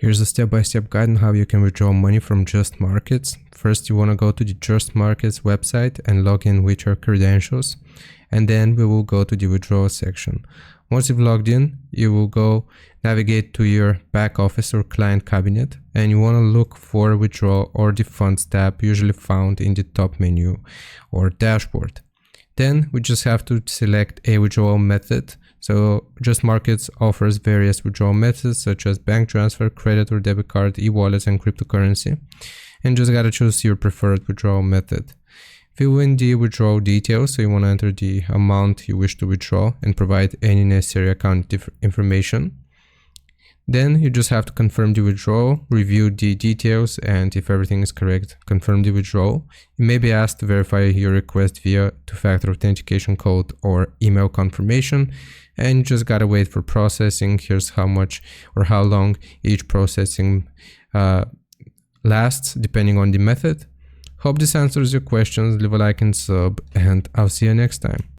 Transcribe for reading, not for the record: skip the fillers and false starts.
Here's a step-by-step guide on how you can withdraw money from JustMarkets. First, you want to go to the JustMarkets website and log in with your credentials. And then we will go to the withdrawal section. Once you've logged in, you will go navigate to your back office or client cabinet, and you want to look for withdrawal or the funds tab, usually found in the top menu or dashboard. Then we just have to select a withdrawal method. So JustMarkets offers various withdrawal methods such as bank transfer, credit or debit card, e-wallets, and cryptocurrency. And just gotta choose your preferred withdrawal method. Fill in the withdrawal details, so you want to enter the amount you wish to withdraw and provide any necessary account information. Then you just have to confirm the withdrawal, review the details, and if everything is correct, confirm the withdrawal. You may be asked to verify your request via two-factor authentication code or email confirmation, and you just gotta wait for processing. Here's how much or how long each processing lasts depending on the method. Hope this answers your questions. Leave a like and sub, and I'll see you next time.